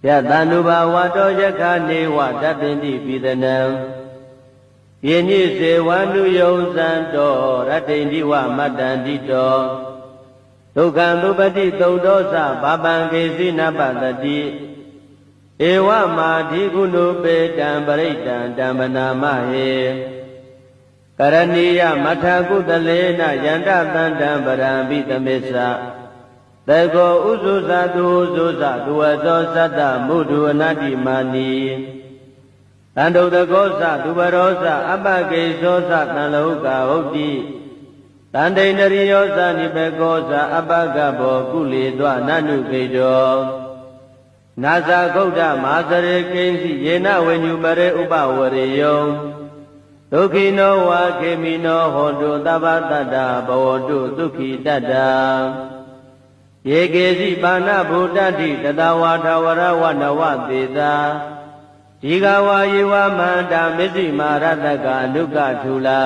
ယတန္တုဘာဝတောယက္ခနေဝတတ္တိပိသနံယင်းညိစေဝန္တုယုံဇံတောရတ္တိဝမတ္တန္တိတောဒုက္ခံသုပတိသုတ်တောသဘာပံကေစီနပတတိဧဝမာဓိကုဏုပေတံပရိတံဓမ္မနာမဟေကရဏီယမထကုတလေနယန္တသန္တံပရံပိသမစ္ဆသေကောဥဇုဇတုဥဇုဇသူဝသောသတ္တမုဒုအနတ္တိမာနီတန္တုတကောသသူဘရောသအပကေသောသတံလောကဟုတ်တိတန္တိန္ဒရိယောသနိဘေကောသအပကဘောကုလေသောနနုကေတောနာဇာဂௌဒမာစရေကိဉ္စီယေနဝေညုပရေဥပဝရေယောဒုက္ခိနောဝါခေမိနောဟောတုသဗ္ဗတတ္တဘဝတုဒုက္ခိတတ္တယေကေစီပါဏဗုဒ္ဓတိတတဝါထဝရဝနဝသေတာဒီဃဝါယေဝမန္တာမစ္စည်းမာရတကအနုကထူလာ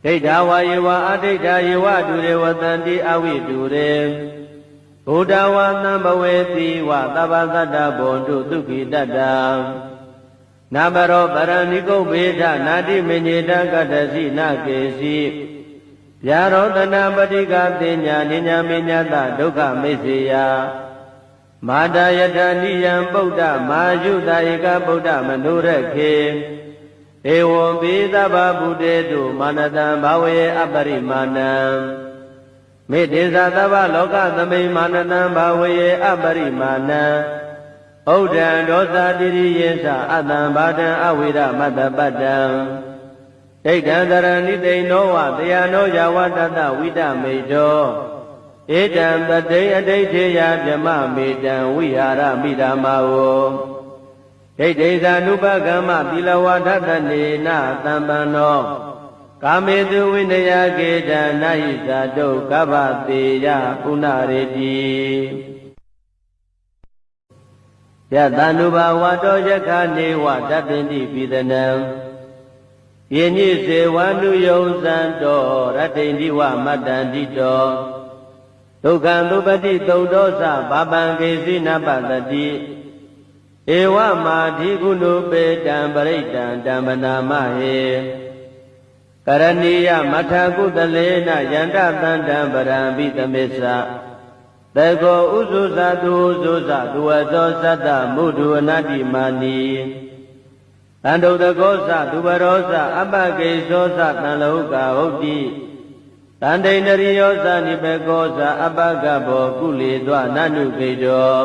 ဒိဋ္ဌဝါယေဝအဒိဋ္ဌယေဝတုရေဝတန္တိအဝိတုရေဘုဒ္ဓဝါသံဘဝေတိဝသဗ္ဗသတ္တဘောတုဒုက္ခိတတ္တနာဘရောပရဏိကုတ်ဘေဒနာတိမညေတကတ္တစီနကေစီဗျာရောတနာပတိကတင်ညာနိညာမေညတဒုက္ခမိစ္ဆေယမာတာယထာနိယံပုဒ္ဓမာယုတဧကဗုဒ္ဓမနုရခေဧဝံပိသဗ္ဗဗုတေတုမာနတံဘာဝေအပရိမာဏံမေတ္တေသသဗ္ဗလောကသမိမာနတံဘာဝေအပရိမာဏံဩဒံဒောသတိရိယေသအတံဘာတံအဝိရမတ္တပတ္တံဒိဋ္ဌံတရဏိတိနောဝတယနောယဝတတဝိတမေတောဧတံတတိအဋိဋ္ဌေယဗြမမေတံဝိဟာရမိဓမ္မာဝဒိဋ္ဌိသာနုပကမ္မသီလဝါဒတနေနသံပန္နောကာမေတုဝိနယကေတံနာဟိဇာတုကဗ္ဗတေယပုဏ္ဏရေတိယတန္တုဘာဝတောယက္ခနေဝတတ္တိပိသနံယင်းညိစေဝန္တုယုံဇံတောရတ္တိဝမတ္တန္တိတောဒုက္ခံသုပတိသုတ်တောသဘာပံကေစီနပတတိဧဝမာဓိကုဏုပေတံပရိတံဓမ္မနာမဟေကရဏီယမထကုတလေနယန္တသန္တံပရံပိသမစ္ဆသေကောဥဇုဇတုဥဇုဇသူဝသောသတ္တမုဒုအနတ္တိမာနီတန္တုတကောသသူဘရောသအပကေသောသတံလောကဟုတ်တိတန္တိန္ဒရိယောသနိဘေကောသအပကဘောကုလေသောနနုကေတော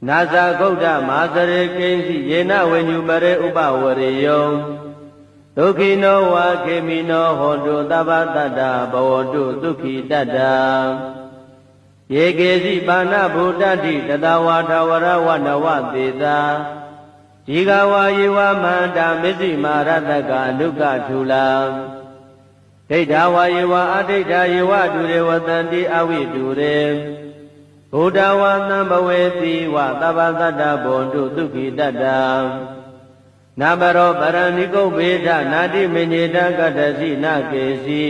နာဇာဂௌဒမာစရေကိဉ္စီယေနဝေညုပရေဥပဝရေယောဒုက္ခိနောဝါခေမိနောဟောတုသဗ္ဗတတ္တဘဝတုဒုက္ခိတတ္တယေကေစီပါဏဗုဒ္ဓတိတတဝါထဝရဝနဝသေတာဒီဃဝါယေဝမန္တာမစ္စည်းမာရတကအနုကထူလာဒိဋ္ဌဝါယေဝအဒိဋ္ဌယေဝတုရေဝတန္တိအဝိတုရေဘုဒ္ဓဝါသံဘဝေတိဝသဗ္ဗသတ္တဘောတုဒုက္ခိတတ္တနာဘရောပရဏိကုတ်ဘေဒနာတိမညေတကတ္တစီနကေစီ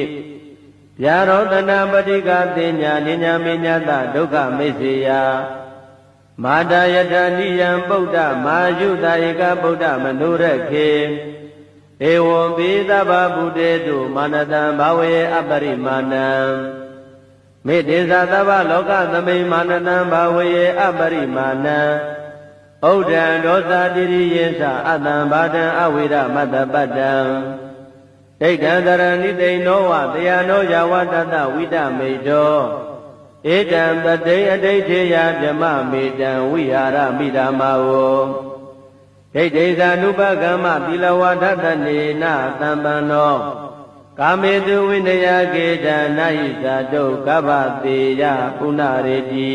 ဗျာရောတနာပတိကတင်ညာနိညာမေညတဒုက္ခမိစ္ဆေယမာတာယထာနိယံပုဒ္ဓမာယုတဧကဗုဒ္ဓမနုရခေဧဝံပိသဗ္ဗဗုတေတုမာနတံဘာဝေအပရိမာဏံမေတ္တေသသဗ္ဗလောကသမိမာနတံဘာဝေအပရိမာဏံဩဒံဒောသတိရိယေသအတံဘာတံအဝိရမတ္တပတ္တံဒိဋ္ဌံတရဏိတိနောဝတယနောယဝတတဝိတမေတောဧတံတတိအဋိဋ္ဌေယဗြမမေတံဝိဟာရမိဓမ္မာဝဒိဋ္ဌိသာနုပကမ္မသီလဝါဒတနေနသံပန္နောကာမေတုဝိနယကေတံနာဟိဇာတုကဗ္ဗတေယပုဏ္ဏရေတိ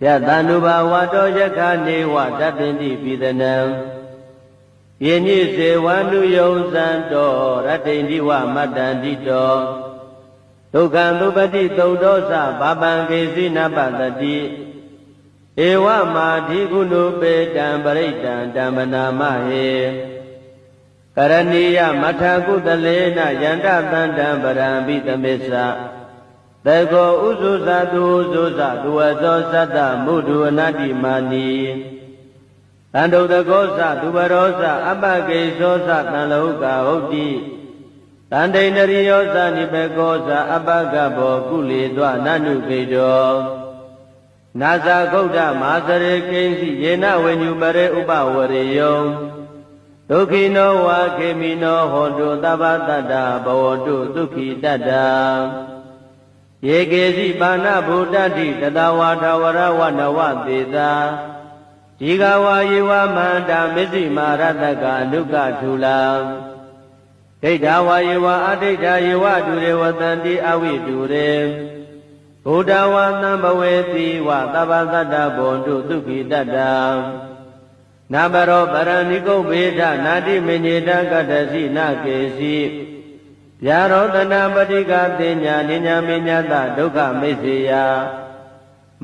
ယတန္တုဘာဝတောယက္ခနေဝတတ္တိပိသနံယင်းညိစေဝန္တုယုံဇံတောရတ္တိဝမတ္တန္တိတောဒုက္ခံသုပတိသုတ်တောသဘာပံကေစီနပတတိဧဝမာဓိကုဏုပေတံပရိတံဓမ္မနာမဟေကရဏီယမထကုတလေနယန္တသန္တံပရံပိသမစ္ဆ တေကောဥဇုဇာတုဥဇုဇာသူဝဇောသတ္တမုဒုအနတ္တိမာနိတန္တုတကောသသူဘရောသအပ္ပကိသောသတံလောကဟုတ်တိတန္တိန္ဒရိယောသနိဘေကောသအပ္ပကဘောကုလေသောနနုခေတောနာဇာဂௌဒမဟာစရေကိဉ္စီယေနဝေညုပရေဥပဝရေယောဒုက္ခိနောဝါခေမိနောဟောတုသဗ္ဗတတ္တဘဝတုဒုက္ခိတတ္တယေကေစီပါဏဗုဒ္ဓတိတတဝါထဝရဝနဝသေသာဒီဃဝါယေဝမန္တာမစ္စည်းမာရတကအနုကထူလာဒိဋ္ဌဝါယေဝအဒိဋ္ဌယေဝတုရေဝတန္တိအဝိတုရေဘုဒ္ဓဝါသံဘဝေတိဝသဗ္ဗတတ္တဘောတုဒုက္ခိတတ္တနာဘရောပရဏိကုဗ္ဗေဒနာတိမညေတကတ္တစီနာကေစီဗျာရောတနာပတိကတိညာနိညာမေညတဒုက္ခမိစ္ဆေယ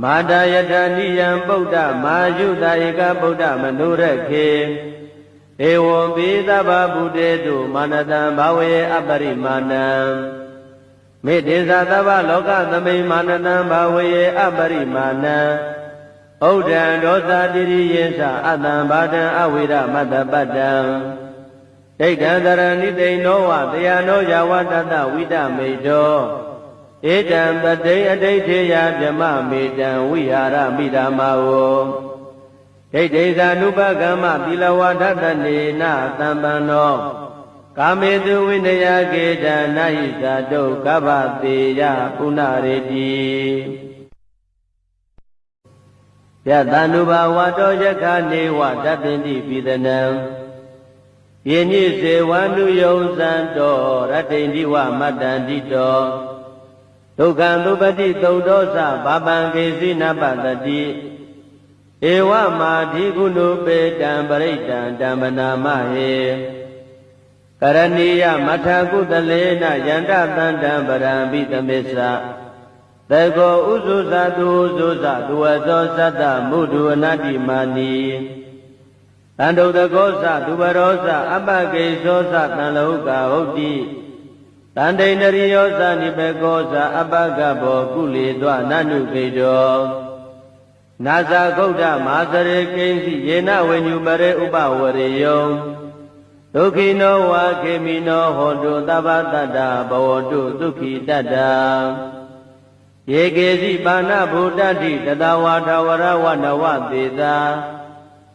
မာတယတနိယံပုဒ္ဓမာယုတဧကဗုဒ္ဓမနုရခေဧဝံပိသဗ္ဗဗုတေတုမာနတံဘာဝေအပရိမာဏံမေတ္တေသသဗ္ဗလောကသမိမာနတံဘာဝေအပရိမာဏံဩဒံဒောသတိရိယေသအတံဘာတံအဝိရမတ္တပတ္တံဒိဋ္ဌံတရဏိတိနောဝတယနောယဝတတဝိတမေတောဧတံပတိအဋိဋ္ဌေယဗြမမေတံဝိဟာရမိဓမ္မာဝဒိဋ္ဌိသာနုပကမ္မသီလဝါဒတနေနသံပန္နောကာမေတုဝိနယကေတံနာဟိသတုကဗ္ဗတေယပုဏ္ဏရေတိယတန္နုဘာဝတောယခနေဝတတ္တိပိသနံယေညိစေဝန္တုယုံသံတောရတ္တိန္ဒီဝမတ္တန္တိတောဒုက္ခံသုပတိသုတ်တောသဘာပံကေစီနပတတိဧဝမာဓိကုဏုပေတံပရိတံဓမ္မနာမဟေကရဏီယမထကုတလေနယန္တတန္တံပရံပိသမေသသေကောဥဇုဇာတုဥဇုဇာသူဝဇောသတ္တမုဒုအနတ္တိမာနိတန္တုတကောသသူဘရောသအပ္ပကိသောသတံလောကဟုတ်တိတန္တိန္ဒရိယောသနိဘေကောသအပ္ပကဘောကုလေသောနနုခေတောနာဇာဂௌဒမဟာစရေကိဉ္စီယေနဝေညုပရေဥပဝရေယောဒုက္ခိနောဝါခေမိနောဟောတုသဗ္ဗတတ္တဘဝတုဒုက္ခိတတ္တယေကေစီပါဏဗုဒ္ဓတိတတဝါထဝရဝနဝသေသာ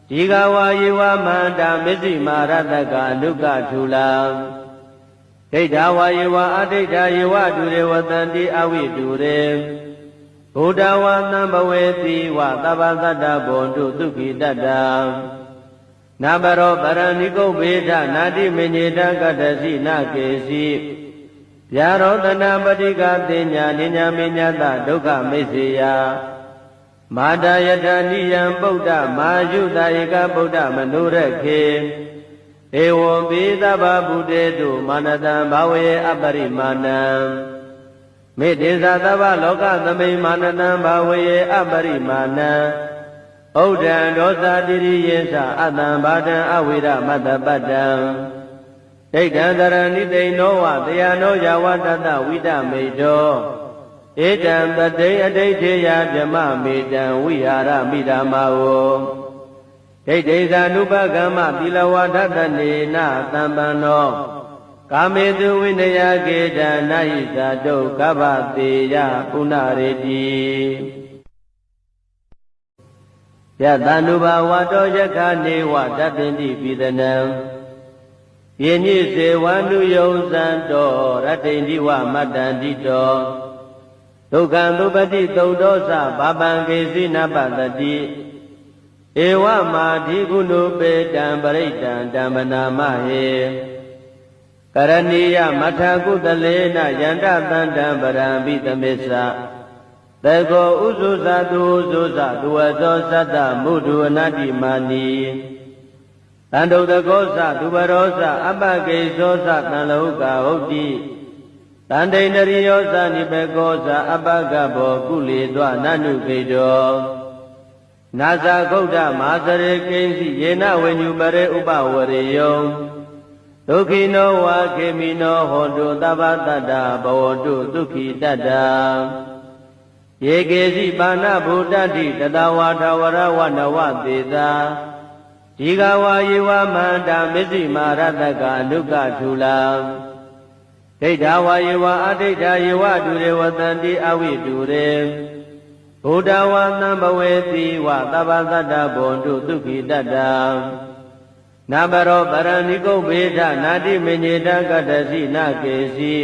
ဒီဃဝါယေဝမန္တာမစ္စည်းမာရတကအနုကထူလာဒိဋ္ဌဝါယေဝအဒိဋ္ဌယေဝတုရေဝတန္တိအဝိတုရေဘုဒ္ဓဝါသံဘဝေတိဝသဗ္ဗတတ္တဘောတုဒုက္ခိတတ္တနာဘရောပရဏိကုဗ္ဗေဒနာတိမညေတကတ္တစီနာကေစီဗျာရောတနာပတိကတိညာနိညာမေညတဒုက္ခမိစ္ဆေယမာတယတနိယံပုဒ္ဓမာယုတဧကဗုဒ္ဓမနုရခေဧဝံပိသဗ္ဗဗုတေတုမာနတံဘာဝေအပရိမာဏံမေတ္တေသသဗ္ဗလောကသမိမာနတံဘာဝေအပရိမာဏံဩဒံဒောသတိရိယေသအတံဘာတံအဝိရမတ္တပတ္တံဒိဋ္ဌံတရဏိတိနောဝတယနောယဝတတဝိတမေတောဧတံပတိအဋိဋ္ဌေယဗြမမေတံဝိဟာရမိဓမ္မာဝဒိဋ္ဌိသာနုပကမ္မသီလဝါဒတနေနသံပန္နောကာမေတုဝိနယကေတံနာဟိသတုကဗ္ဗတေယပုဏ္ဏရေတိယတန္နုဘာဝတောယခနေဝတတ္တိပိသနံယေညိစေဝန္တုယုံသံတောရတ္တိန္ဒီဝမတ္တန္တိတောဒုက္ခံသုပတိသုတ်တောသဘာပံကေစီနပတတိဧဝမာဓိကုဏုပေတံပရိတံဓမ္မနာမဟေကရဏီယမထကုတလေနယန္တတန္တံပရံပိသမေသသေကောဥဇုဇာတုဥဇုဇာသူဝဇောသတ္တမုဒုအနတ္တိမာနိတန္တုတကောသသူဘရောသအပ္ပကိသောသတံလောကဟုတ်တိတန္တိန္ဒရိယောသနိဘေကောသအပ္ပကဘောကုလေသောနနုခေတောနာဇာဂௌဒမဟာစရေကိဉ္စီယေနဝေညုပရေဥပဝရေယောဒ ဒုက္ခိနောဝါခေမိနောဟောတုသဗ္ဗတတ္တဘဝတုဒုက္ခိတတ္တယေကေစီပါဏဗုဒ္ဓတိတတဝါထဝရဝနဝသေသာဒီဃဝါယေဝမန္တာမစ္စည်းမာရတကအနုကထူလာဒိဋ္ဌဝါယေဝအဒိဋ္ဌယေဝဒုရေဝတန္တိအဝိတုရေဘုဒ္ဓဝါသံဘဝေတိဝသဗ္ဗတတ္တဘဝတုဒုက္ခိတတ္တနာဘရောပရဏိကုဗေဒနာတိမညေတကတ္တစီနာကေစီ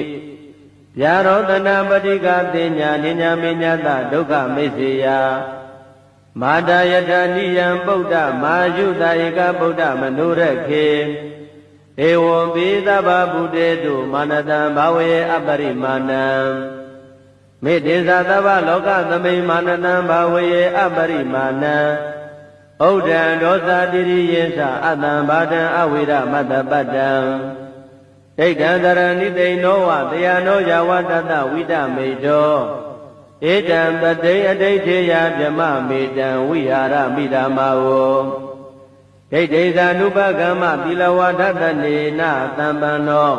ဗျာရောတနာပတိကတိညာနိညာမေညတဒုက္ခမိစ္ဆေယမာတာယတနိယံပုဒ္ဓမာယုတဧကဗုဒ္ဓမနုရခေဧဝံပိသဗ္ဗဗုတေတုမာနတံဘာဝေအပရိမာဏံမေတ္တေသသဗ္ဗလောကသမိမာနတံဘာဝေအပရိမာဏံဩဒံဒောသတိရိယေသအတံဘာတံအဝိရမတ္တပတ္တံဒိဋ္ဌံတရဏိသိနောဝတယနောယဝတတဝိတမေတောဧတံပတိအဋိဋ္ဌေယဗြမမေတံဝိဟာရမိဓမ္မာဝဒိဋ္ဌိသာနုပကမ္မသီလဝါဒတနေနသံပန္နော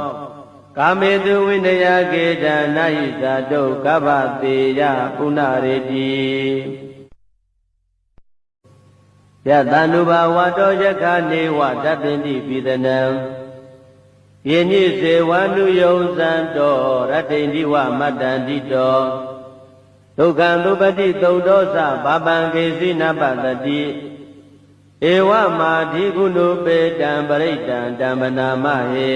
ကာမေတုဝိနယကေတံနာဟိဇာတုကဗ္ဗတေယပုဏ္ဏရေတိယတန္တုဘာဝတောယခာနေဝတပ္ပိတိပိသနံယေညိစေဝနုယုံဇံတောရတ္တိန္ဒီဝမတ္တန္တိတောဒုက္ခံသုပတိသုဒ္ဓောသဘာပံကေစီနပတတိဧဝမာဓိကုဏုပေတံပရိတံဓမ္မနာမဟေ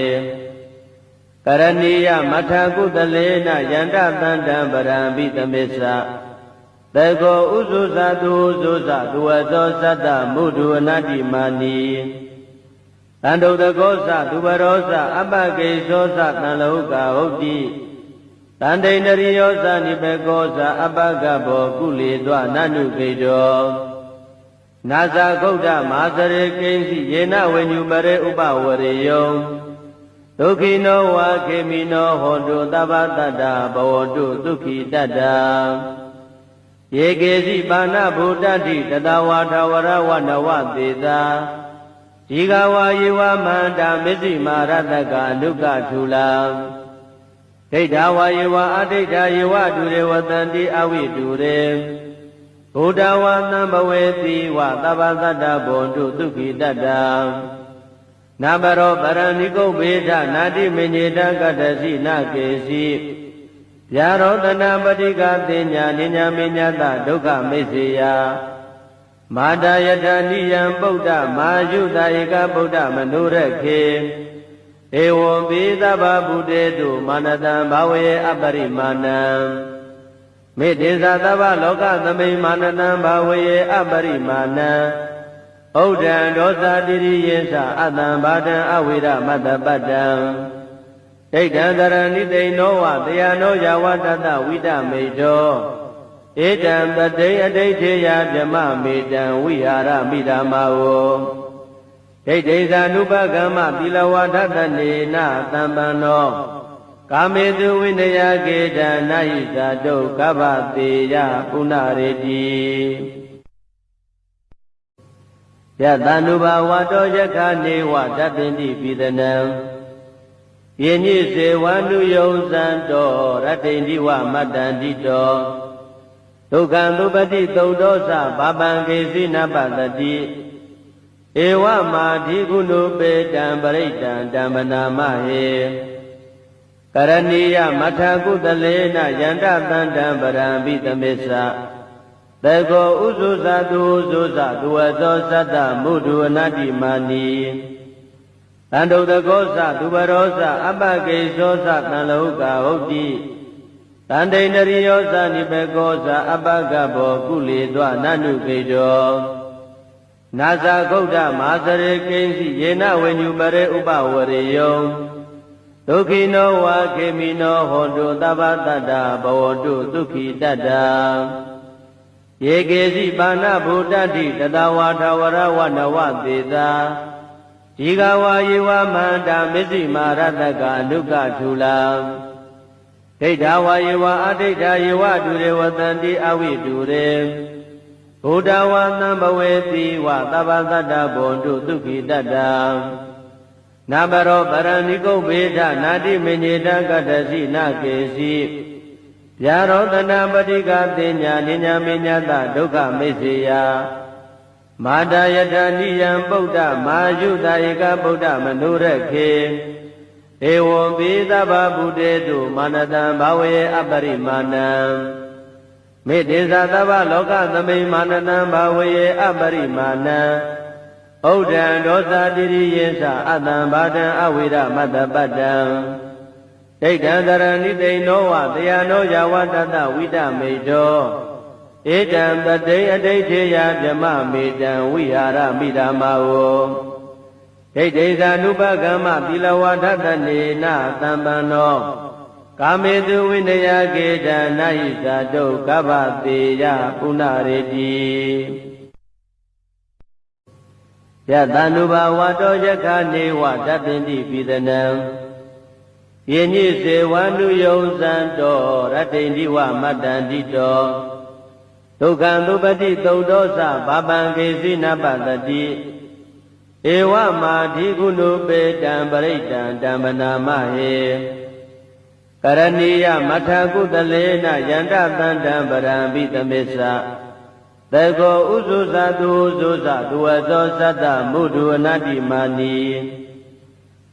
ကရဏီယမထကုတလေနယန္တတန္တံပရံပိသမေသသေကောဥဇုဇတုဥဇုဇသူဝသောသတ္တမုဒုအနတ္တိမာနီတန္တုတကောသသူဘရောသအပကေသောသတံလောကဟုတ်တိတန္တိန္ဒရိယောသနိဘေကောသအပကဘောကုလေသောနနုကေတောနာဇာဂௌတမဟာစရေကိဉ္စီယေနဝိညုပရေဥပဝရေယောဒုက္ခိနောဝါခေမိနောဟောတုသဗ္ဗတတ္တဘဝတုဒုက္ခိတတ္တယေကေစီပါဏဗုဒ္ဓတိတတဝါထဝရဝနဝသေသာဒီဃဝါယေဝမန္တာမစ္စည်းမာရတကအနုကထူလာဒိဋ္ဌဝါယေဝအဒိဋ္ဌယေဝဒုရေဝတန္တိအဝိတုရေဘုဒ္ဓဝါသံဘဝေတိဝသဗ္ဗတတ္တဘဝတုဒုက္ခိတတ္တနာဘရောပရဏိကုဗေဒနာတိမညေတကတ္တစီနာကေစီဗျာရောတနာပတိကတိညာနိညာမေညတဒုက္ခမိစ္ဆေယမာတာယတနိယံပုဒ္ဓမာယုတဧကဗုဒ္ဓမနုရခေဧဝံပိသဗ္ဗဗုတေတုမာနတံဘာဝေအပရိမာဏံမေတ္တေသသဗ္ဗလောကသမိမာနတံဘာဝေအပရိမာဏံဩဒံဒောသတိရိယေသအတံဘာတံအဝိရမတ္တပတ္တံဒိဋ္ဌံတရဏိသိနောဝတယနောယဝတတဝိတမေတောဧတံပတိအဋိဋ္ဌေယဗြမမေတံဝိဟာရမိဓမ္မာဝဒိဋ္ဌိသာနုပကမ္မသီလဝါဒတနေနသံပန္နောကာမေတုဝိနယကေတံနာဟိဇာတုကဗ္ဗတေယပုဏ္ဏရေတိယတန္တုဘာဝတောယခာနေဝတပ္ပိတိပိသနံယေညိစေဝနုယုံဇံတောရတ္တိန္ဒီဝမတ္တန္တိတောဒုက္ခံသုပတိသုဒ္ဓောသဘာပံကေစီနပတတိဧဝမာဓိကုဏုပေတံပရိတံဓမ္မနာမဟေကရဏီယမထကုတလေနယန္တတန္တံပရံပိသမေသသေကောဥဇုဇသူဥဇုဇသူဝသောသတ္တမုဒုအနတ္တိမာနီတန္တုတကောသသူဘရောသအပကေသောသတံလောကဟုတ်တိတန္တိန္ဒရိယောသနိဘေကောသအပကဘောကုလေသောနနုကေတောနာဇာဂௌတမဟာစရေကိဉ္စီယေနဝိညုပရေဥပဝရေယောဒုက္ခိနောဝါခေမိနောဟောတုသဗ္ဗတတ္တဘဝတုဒုက္ခိတတ္တယေကေစီပါဏဗုဒ္ဓတိတတဝါထဝရဝနဝသေသာဒီဃဝါယေဝမန္တာမစ္စည်းမာရတကအနုကထူလာဒိဋ္ဌဝါယေဝအဒိဋ္ဌယေဝဒုရေဝတန္တိအဝိတုရေဘုဒ္ဓဝါသံဘဝေတိဝသဗ္ဗတတ္တဘဝတုဒုက္ခိတတ္တ နာဘရောပရဏိကုဗေဒနာတိမညေတကတ္တစီနာကေစီဗျာရောတနာပတိကတိညာနိညာမိညာတဒုက္ခမိစ္ဆေယမာတာယထာနိယံပုဒ္ဓမာယုတာဧကဗုဒ္ဓမနုရခေဧဝံပိသဗ္ဗဗုတေတုမာနတံဘာဝေအပရိမာဏံမေတ္တေသသဗ္ဗလောကသမိမာနတံဘာဝေအပရိမာဏံဩဒံဒောသတိရိယေသအတံဘာဒံအဝိရမတ္တပတ္တံဒိဋ္ဌံသရဏိတိနောဝတယနောယဝတတဝိတမေတောဧတံတတိအဋိဋ္ဌေယဗြမမေတံဝိဟာရမိဓမ္မာဝဒိဋ္ဌိဇာနုပကမ္မသီလဝါဒတနေနသံပန္နောကာမေတုဝိနယကေတနာဟိဇာတုကဗ္ဗတေယပုဏ္ဏရေတိယတန္တုဘာဝတောယက္ခနေဝတပ္ပိတိပိသနံယေညိစေဝန္တုယုံဇံတောရတ္တိန္တိဝမတ္တန္တိတောဒုက္ခံသုပတိသုတ်တောသဘာပံကေစီနပတတိဧဝမာဓိကုဏုပေတံပရိတံတံပနာမဟေကရဏီယမထာကုတလေနယန္တသန္တံပရံပိသမေသသေကောဥဇုဇတုဥဇုဇသူဝသောသတ္တမုဒုအနတ္တိမာနီ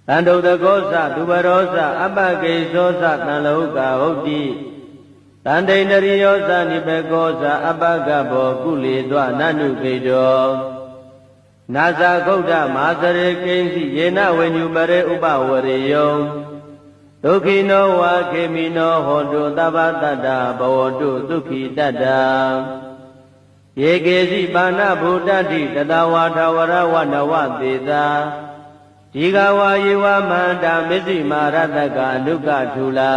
တန္တုတကောသသူဘရောသအပကေသောသတံလောကဟုတ်တိတန္တိန္ဒရိယောသနိပေကောသအပကဘောကုလေသောနနုခေတောနာဇာဂုတ်တမဟာစရေကိဉ္စီယေနဝိညုပရေဥပဝရေယောဒုက္ခိနောဝါခေမိနောဟောတုသဗ္ဗတတ္တဘဝတုဒုက္ခိတတ္တယေကေစီပါဏဗုဒ္ဓတိတတဝါထဝရဝနဝသေသာဒီဃဝါယေဝမန္တာမစ္စည်းမာရတကအနုကထူလာ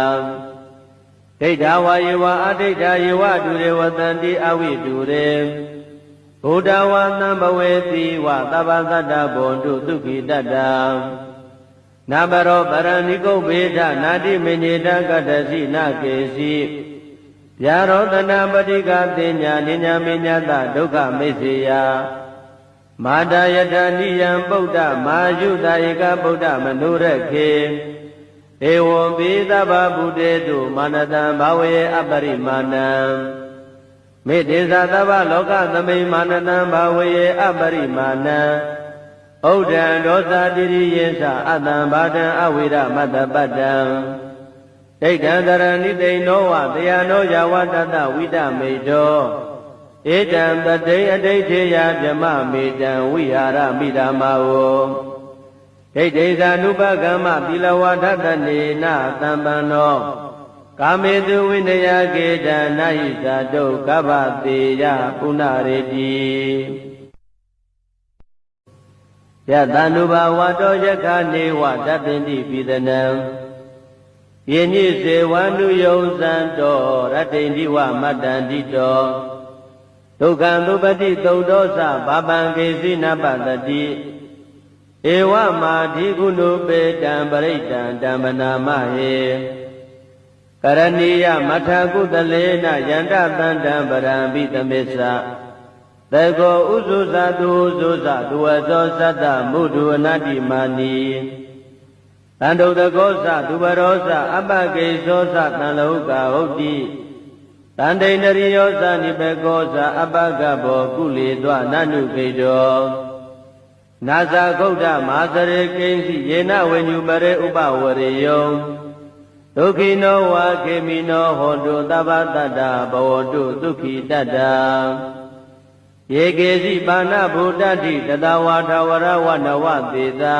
ဒိဋ္ဌဝါယေဝအဒိဋ္ဌယေဝဒုရေဝတန္တိအဝိဒုရေဘုဒ္ဓဝါသံဘဝေတိဝသဗ္ဗသတ္တဘွန်တုဒုက္ခိတတ္တနာဘရောပရဏိကုဗေဒနာတိမညေတကတ္တစီနာကေစီဗျာရောတနာပတိကတိညာနိညာမိညာတဒုက္ခမိစ္ဆေယမာတာယထာနိယံပုဒ္ဓမာယုတာဧကဗုဒ္ဓမနုရခေဧဝံပိသဗ္ဗဗုတေတုမာနတံဘာဝေအပရိမာဏံမေတ္တေသသဗ္ဗလောကသမိမာနတံဘာဝေအပရိမာဏံဩဒံဒောသတိရိယေသအတံဘာဒံအဝိရမတ္တပတ္တံဒိဋ္ဌံသရဏိတိနောဝတယနောယဝတတဝိတမေတောဧတံတတိအဋိဋ္ဌေယဗြမမေတံဝိဟာရမိဓမ္မာဝဒိဋ္ဌိဇာနုပကမ္မသီလဝါဒတနေနသံပန္နောကာမေတုဝိနယကေတနာဟိဇာတုကဗ္ဗတေယပုဏ္ဏရေတိယတန္တုဘာဝတောယက္ခနေဝတပ္ပိတိပိသနံယေညိစေဝန္တုယုံဇံတောရတ္တိန္တိဝမတ္တန္တိတောဒုက္ခံသုပတိသုတ်တောသဘာပံကေစီနပတတိဧဝမာဓိကုဏုပေတံပရိတံတံပနာမဟေကရဏီယမထာကုတလေနယန္တသန္တံပရံပိသမေသသေကောဥဇုဇသူဥဇုဇသူဝသောသတ္တမုဒုအနတ္တိမာနီတန္တုတကောသသူဘရောသအပကေသောသတံလောကဟုတ်တိတန္တိန္ဒရိယောသနိပေကောသအပကဘောကုလေသောနနုခေတောနာဇာဂုတ်တမဟာစရေကိဉ္စီယေနဝိညုပရေဥပဝရေယောဒုက္ခိနောဝါခေမိနောဟောတုသဗ္ဗတတ္တဘဝတုဒုက္ခိတတ္တယေကေစီပါဏဗုဒ္ဓတိတတဝါထဝရဝနဝသေသာ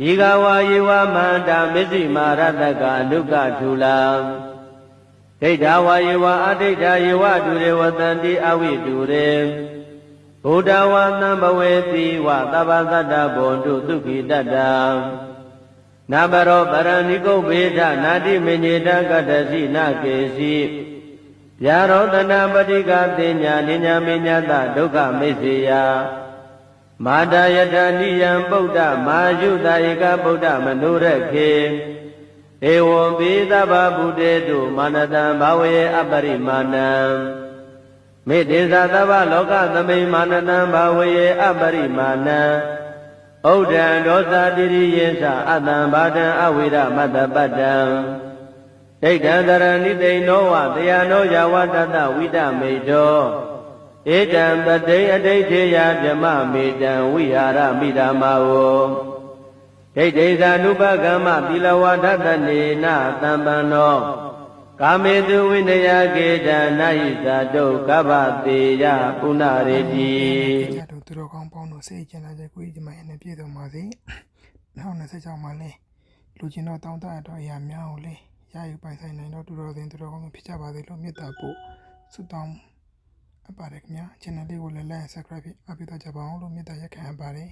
ဒီဃဝါယေဝမန္တာမစ္စည်းမာရတကအနုကထူလာဒိဋ္ဌဝါယေဝအဒိဋ္ဌယေဝဒုရေဝတန္တိအဝိဒုရေဘုဒ္ဓဝါသံဘဝေတိဝသဗ္ဗသတ္တဘွန်တုဒုက္ခိတတ္တနာဘရောပရဏိကုဗေဒနာတိမညေတကတ္တစီနာကေစီဗျာရောတနာပတိကတိညာနိညာမိညာတဒုက္ခမိစ္ဆေယမာတာယထာနိယံပုဒ္ဓမာယုတာဧကဗုဒ္ဓမနုရခေဧဝံပိသဗ္ဗဗုတေတုမာနတံဘာဝေအပရိမာဏံမေတ္တေသသဗ္ဗလောကသမိမာနတံဘာဝေအပရိမာဏံဩ ဩဒံဒောသတိရိယေသအတံဘာဒံအဝိရမတ္တပတ္တံဒိဋ္ဌံတရဏိသိဏောဝတယနောယဝတတဝိတမေတောဧတံပတိအဋိဋ္ဌေယဗြမမေတံဝိဟာရမိဓမ္မာဝဒိဋ္ဌိသာနုပကမ္မသီလဝဒတနေနသံပန္နောကာမေတုဝိနယကေတနာဟိသာတုကဗ္ဗတေယပုဏ္ဏရေတိတို့သူတော်ကောင်းပေါင်းတို့စိတ်ကျင်လာတဲ့ကိုယ်ဒီမှာနဲ့ပြည့်စုံပါစေ2026မှာလဲလူချင်းတော်တောင်းတတော်အရာများကိုလေရယူပိုင်ဆိုင်နိုင်တော့သူတော်စင်သူတော်ကောင်းဖြစ်ကြပါစေလို့မေတ္တာပို့ဆုတောင်းအပ်ပါတယ်ခင်ဗျာ channel လေးကိုလည်း like and subscribe အပ်ပေးတော့ကြပါအောင်လို့မေတ္တာရက်ခံအပ်ပါတယ်